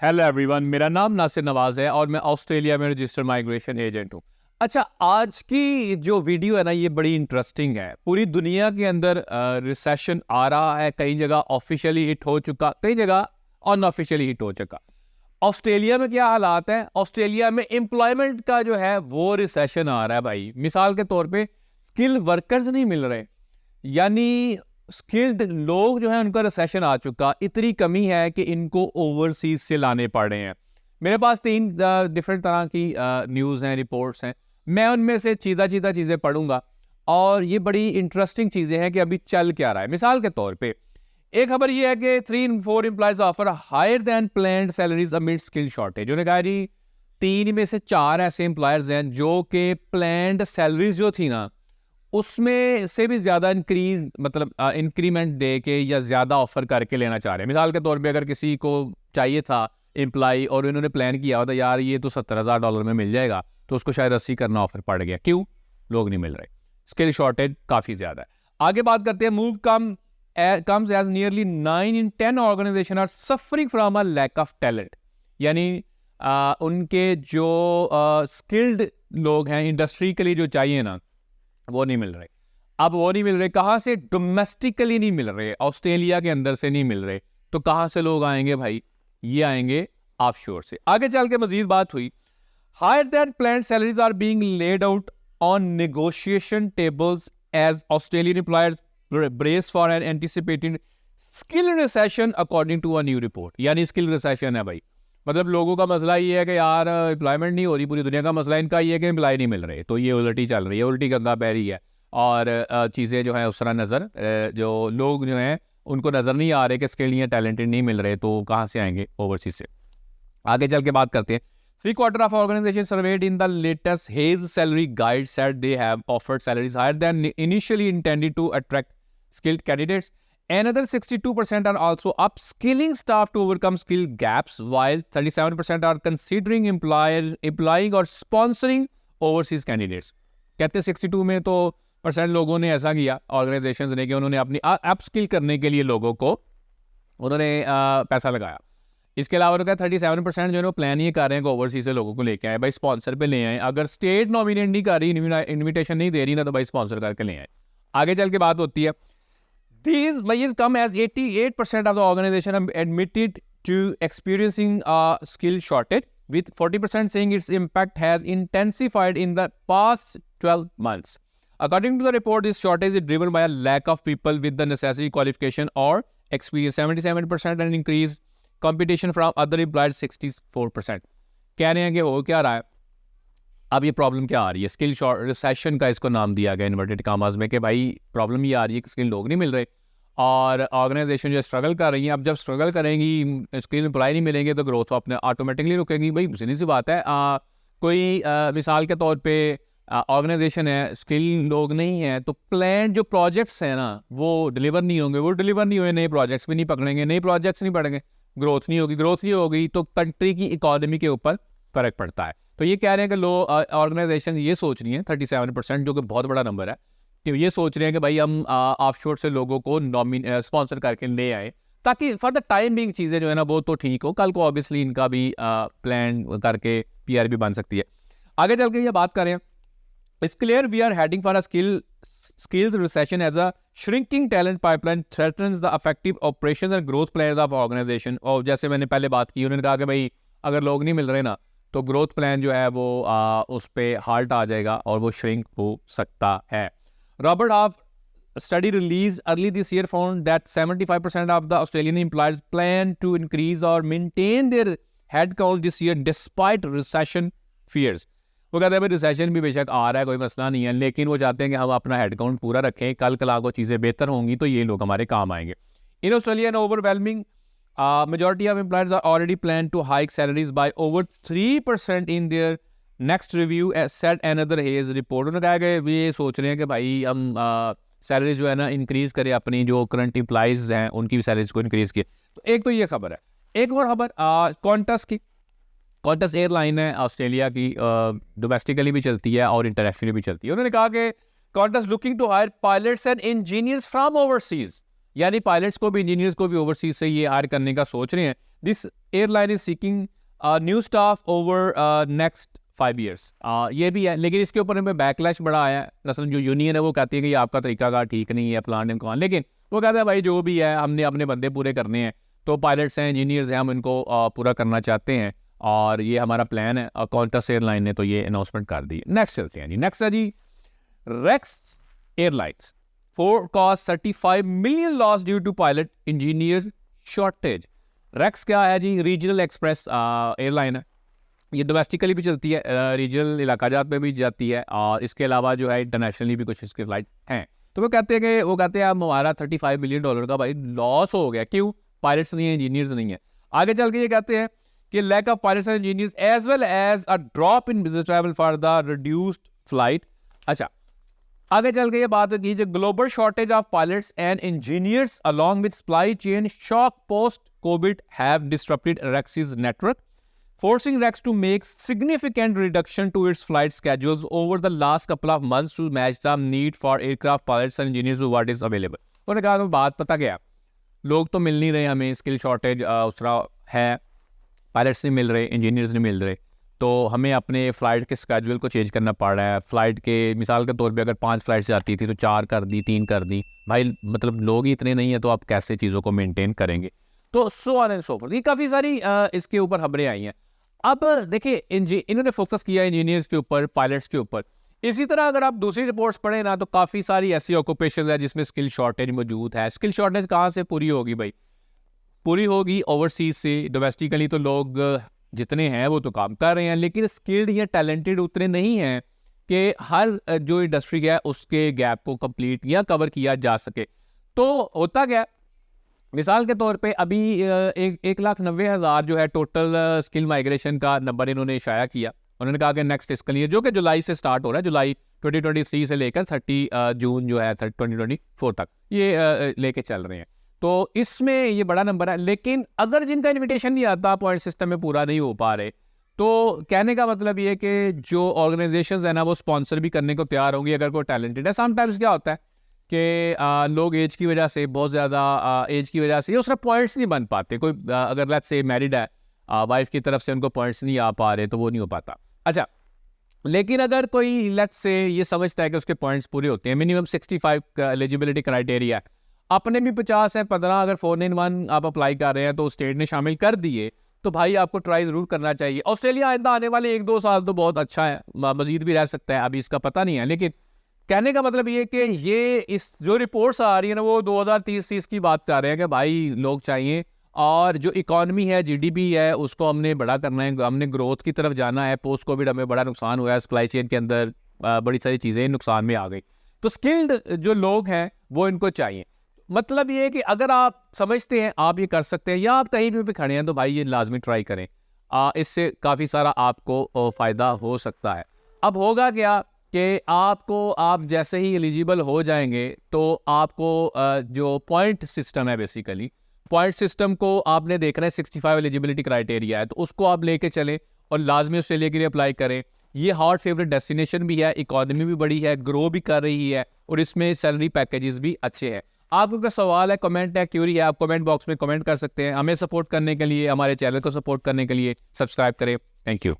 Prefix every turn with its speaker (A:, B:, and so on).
A: Hello everyone, मेरा नाम नासिर नवाज है और मैं ऑस्ट्रेलिया में रजिस्टर्ड माइग्रेशन एजेंट हूँ। अच्छा, आज की जो वीडियो है ना, ये बड़ी इंटरेस्टिंग है। पूरी दुनिया के अंदर रिसेशन आ रहा है, कई जगह ऑफिशियली हिट हो चुका, कई जगह अनऑफिशियली हिट हो चुका। ऑस्ट्रेलिया में क्या हालात है? ऑस्ट्रेलिया में एम्प्लॉयमेंट का जो है वो रिसेशन आ रहा है भाई। मिसाल के तौर पे स्किल वर्कर्स नहीं मिल रहे, यानी स्किल्ड लोग जो है उनका रिसेशन आ चुका। इतनी कमी है कि इनको ओवरसीज से लाने पड़ रहे हैं। मेरे पास 3 डिफरेंट तरह की न्यूज़ हैं, रिपोर्ट्स हैं। मैं उनमें से चीज़ा चीज़ें पढ़ूंगा और ये बड़ी इंटरेस्टिंग चीज़ें हैं कि अभी चल क्या रहा है। मिसाल के तौर पे एक खबर ये है कि 3 in 4 employers offer higher than planned salaries amid skill shortage. उन्होंने कहा जी 3 में से 4 ऐसे एम्प्लॉयर्स हैं जो कि प्लान्ड सैलरीज जो थी ना, उसमें से भी ज़्यादा इंक्रीज मतलब इंक्रीमेंट दे के या ज़्यादा ऑफर करके लेना चाह रहे हैं। मिसाल के तौर पे अगर किसी को चाहिए था एम्प्लॉय और इन्होंने प्लान किया होता यार ये तो $70,000 में मिल जाएगा, तो उसको शायद 80 करना ऑफर पड़ गया। क्यों? लोग नहीं मिल रहे, स्किल शॉर्टेज काफ़ी ज़्यादा है। आगे बात करते हैं। Move comes as nearly 9 in 10 organization are suffering from a lack of talent, यानी उनके जो स्किल्ड लोग हैं इंडस्ट्री के लिए जो चाहिए ना, वो नहीं मिल रहे। अब वो नहीं मिल रहे कहाँ से? डोमेस्टिकली नहीं मिल रहे, ऑस्ट्रेलिया के अंदर से नहीं मिल रहे। तो कहाँ से लोग आएंगे भाई? ये आएंगे ऑफशोर से। आगे चल के मजीद बात हुई। Higher than planned salaries are being laid out on negotiation tables as Australian employers brace for an anticipated skill recession according to a new report. यानी स्किल रिसेशन है भाई। मतलब लोगों का मसला ये है कि यार एम्प्लॉयमेंट नहीं हो रही, पूरी दुनिया का मसला इनका ये है कि एम्प्लॉय नहीं मिल रहे। तो ये उल्टी चल रही है, उल्टी गंगा बह रही है और चीज़ें जो है उस तरह नज़र जो लोग जो हैं उनको नज़र नहीं आ रहे कि स्किल या टैलेंटेड नहीं मिल रहे, तो कहाँ से आएंगे ओवरसीज से। आगे चल के बात करते हैं। 3/4 of organisation surveyed in the latest Hays salary guide said they have offered salaries higher than initially intended to attract skilled candidates. Another 62% are also upskilling staff to overcome skill gaps, while 37% are considering employing or sponsoring overseas candidates. कहते 62 में तो % लोगों ने ऐसा किया organisations ने कि उन्होंने अपनी अपस्किल करने के लिए लोगों को उन्होंने पैसा लगाया। इसके अलावा उन्होंने कहा 37% जो है वो प्लान ये कर रहे हैं कि ओवरसीज से लोगों को लेके आए, भाई स्पॉन्सर पे ले आए। अगर स्टेट नॉमिनेट नहीं कर रही, इन्विटेशन नहीं दे रही ना, तो भाई स्पॉन्सर करके ले आए। आगे चल के बात होती है। These measures come as 88% of the organization admitted to experiencing a skill shortage, with 40% saying its impact has intensified in the past 12 months. According to the report, this shortage is driven by a lack of people with the necessary qualification or experience, 77%, and increased competition from other employers, 64%. कह रहे हैं कि हो क्या रहा है? अब ये प्रॉब्लम क्या आ रही है? स्किल रिसेशन का इसको नाम दिया गया इन्वर्टेड कामाज में कि भाई प्रॉब्लम ये आ रही है कि स्किल लोग नहीं मिल रहे और ऑर्गेनाइजेशन जो स्ट्रगल कर रही हैं। अब जब स्ट्रगल करेंगी, स्किल एम्प्लॉय नहीं मिलेंगे, तो ग्रोथ अपने ऑटोमेटिकली रुकेगी। भाई सीधी सी बात है। कोई मिसाल के तौर पे ऑर्गेनाइजेशन है, स्किल लोग नहीं हैं, तो प्लान जो प्रोजेक्ट्स हैं ना वो डिलीवर नहीं होंगे। वो डिलीवर नहीं हुए, नए प्रोजेक्ट्स भी नहीं पकड़ेंगे, नए प्रोजेक्ट्स नहीं पड़ेंगे, ग्रोथ नहीं होगी। ग्रोथ नहीं होगी तो कंट्री की इकोनॉमी के ऊपर फर्क पड़ता है। तो ये कह रहे हैं कि लो ऑर्गेनाइजेशन ये सोच रही हैं 37%, जो कि बहुत बड़ा नंबर है, कि ये सोच रहे हैं कि भाई हम ऑफशोर से लोगों को स्पॉन्सर करके ले आए ताकि फॉर द टाइम बिंग चीज़ें जो है ना वो तो ठीक हो। कल को ऑब्वियसली इनका भी प्लान करके पीआर भी बन सकती है। आगे चल के ये बात करें, it's clear we are heading for a skills recession as a shrinking talent pipeline threatens the effective operations and growth plans of organization। और जैसे मैंने पहले बात की, उन्होंने कहा कि भाई अगर लोग नहीं मिल रहे ना, तो ग्रोथ प्लान जो है वो उस पर हाल्ट आ जाएगा और वो श्रिंक हो सकता है। Robert half study released early this year found that 75% of the Australian employers plan to increase or maintain their headcount this year despite recession fears। वो कहते हैं भाई रिसेशन भी बेशक आ रहा है, कोई मसला नहीं है, लेकिन वो चाहते हैं कि हम अपना हेडकाउंट पूरा रखें, कल कला को चीज़ें बेहतर होंगी तो ये लोग हमारे काम आएंगे। In Australia N overwhelming majority of employers are already plan to hike salaries by over 3% in their next review, said another Hayes report। उन्होंने कहा कि ये सोच रहे हैं कि भाई हम सैलरी जो है ना इंक्रीज करें, अपनी जो करंट एम्प्लॉइज हैं उनकी भी सैलरीज को इंक्रीज किए। तो एक तो ये खबर है। एक और खबर क्वांटस की। क्वांटस एयरलाइन है ऑस्ट्रेलिया की, डोमेस्टिकली भी चलती है और इंटरनेशनली भी चलती है। उन्होंने कहा कि Qantas looking to hire pilots and engineers from overseas, यानी पायलट्स को भी इंजीनियर्स को भी ओवरसीज से ये हायर करने का सोच रहे हैं। This airline is seeking new staff over next 5 years। ये भी है, लेकिन इसके ऊपर हमें बैकलैश बड़ा आया है। असल जो यूनियन है वो कहती है कि आपका तरीकाकार ठीक नहीं है, फलान ढिमकान, लेकिन वो कहते हैं भाई जो भी है हमने अपने बंदे पूरे करने हैं, तो पायलट्स हैं, इंजीनियर्स हैं, हम इनको पूरा करना चाहते हैं और ये हमारा प्लान है। क्वांटस एयरलाइन ने तो ये अनाउंसमेंट कर दी। नेक्स्ट चलते हैं जी। नेक्स्ट है जी Rex airlines forecast 35 million loss due to pilot engineers shortage। Rex क्या है जी? रीजनल एक्सप्रेस एयरलाइन है। ये डोमेस्टिकली भी चलती है, रीजनल इलाका जात में भी जाती है, और इसके अलावा जो है इंटरनेशनली भी कुछ इसके फ्लाइट हैं। तो वो कहते हैं अब हमारा $35 बिलियन का भाई लॉस हो गया। क्यों? पायलट्स नहीं है, इंजीनियर्स नहीं है। आगे चल के ये कहते हैं कि lack of pilots and engineers as well as a drop in business travel for the reduced flight. अच्छा, आगे चल के ये बात की जो global shortage of pilots and engineers along with supply chain shock post Covid have disturbed Rex's network, forcing Rex to make significant reduction to its flight schedules over the last couple of months to match the need for aircraft pilots and engineers who what is available। उन्होंने कहा तो बात पता गया, लोग तो मिल नहीं रहे, हमें स्किल शॉर्टेज उस तरह है, पायलट्स नहीं मिल रहे, इंजीनियर्स नहीं मिल रहे, तो हमें अपने फ़्लाइट के स्केड्यूल को चेंज करना पड़ रहा है। फ़्लाइट के मिसाल के तौर पे अगर 5 फ्लाइट्स जाती थी तो 4 कर दी, 3 कर दी। भाई मतलब लोग ही इतने नहीं है तो आप कैसे चीज़ों को मेनटेन करेंगे? तो so on and so forth, ये काफ़ी सारी इसके ऊपर खबरें आई हैं। अब देखिए इन्होंने फोकस किया इंजीनियर्स के ऊपर, पायलट्स के ऊपर। इसी तरह अगर आप दूसरी रिपोर्ट्स पढ़ें ना, तो काफ़ी सारी ऐसी ऑक्यूपेशन है जिसमें स्किल शॉर्टेज मौजूद है। स्किल शॉर्टेज कहाँ से पूरी होगी भाई? पूरी होगी ओवरसीज से। डोमेस्टिकली तो लोग जितने हैं वो तो काम कर रहे हैं, लेकिन स्किल्ड या टैलेंटेड उतने नहीं हैं कि हर जो इंडस्ट्री है उसके गैप को कंप्लीट या कवर किया जा सके। तो होता क्या, मिसाल के तौर पे अभी 1,90,000 जो है टोटल स्किल माइग्रेशन का नंबर इन्होंने शाया किया। उन्होंने कहा कि नेक्स्ट फिस्कल ईयर जो कि जुलाई से स्टार्ट हो रहा है, जुलाई 2023 से लेकर 30 जून जो है 2024 तक ये लेके चल रहे हैं। तो इसमें ये बड़ा नंबर है, लेकिन अगर जिनका इन्विटेशन नहीं आता, पॉइंट सिस्टम में पूरा नहीं हो पा रहे, तो कहने का मतलब ये कि जो ऑर्गेनाइजेशंस है ना वो स्पॉन्सर भी करने को तैयार होंगी अगर कोई टैलेंटेड है। समटाइम्स क्या होता है कि लोग एज की वजह से, बहुत ज़्यादा एज की वजह से उसका पॉइंट्स नहीं बन पाते। कोई अगर लेट्स से मैरिड है, वाइफ की तरफ से उनको पॉइंट्स नहीं आ पा रहे तो वो नहीं हो पाता। अच्छा, लेकिन अगर कोई लेट्स से ये समझता है कि उसके पॉइंट्स पूरे होते हैं, मिनिमम 65 का एलिजिबिलिटी क्राइटेरिया, अपने भी 50 है, 15 अगर 491 आप अप्लाई कर रहे हैं तो स्टेट ने शामिल कर दिए, तो भाई आपको ट्राई ज़रूर करना चाहिए। ऑस्ट्रेलिया आइंदा आने वाले 1-2 साल तो बहुत अच्छा है, मजीद भी रह सकता है, अभी इसका पता नहीं है। लेकिन कहने का मतलब ये कि ये इस जो रिपोर्ट्स आ रही है ना वो 2030 की बात कर रहे हैं कि भाई लोग चाहिए, और जो इकॉनमी है, जीडीपी है, उसको हमने बड़ा करना है, हमने ग्रोथ की तरफ जाना है। पोस्ट कोविड हमें बड़ा नुकसान हुआ है, सप्लाई चेन के अंदर बड़ी सारी चीज़ें नुकसान में आ गई, तो स्किल्ड जो लोग हैं वो इनको चाहिए। मतलब ये है कि अगर आप समझते हैं आप ये कर सकते हैं या आप कहीं भी खड़े हैं, तो भाई ये लाजमी ट्राई करें, इससे काफ़ी सारा आपको फ़ायदा हो सकता है। अब होगा क्या कि आप जैसे ही एलिजिबल हो जाएंगे तो आपको जो पॉइंट सिस्टम है, बेसिकली पॉइंट सिस्टम को आपने देखना है। 65 एलिजिबिलिटी क्राइटेरिया है, तो उसको आप लेके चलें और लाजमी ऑस्ट्रेलिया के लिए अप्लाई करें। ये हॉट फेवरेट डेस्टिनेशन भी है, इकॉनमी भी बड़ी है, ग्रो भी कर रही है, और इसमें सैलरी पैकेजेस भी अच्छे हैं। आपको कोई सवाल है, कमेंट है, क्यूरी है, आप कमेंट बॉक्स में कमेंट कर सकते हैं। हमें सपोर्ट करने के लिए, हमारे चैनल को सपोर्ट करने के लिए सब्सक्राइब करें। Thank you.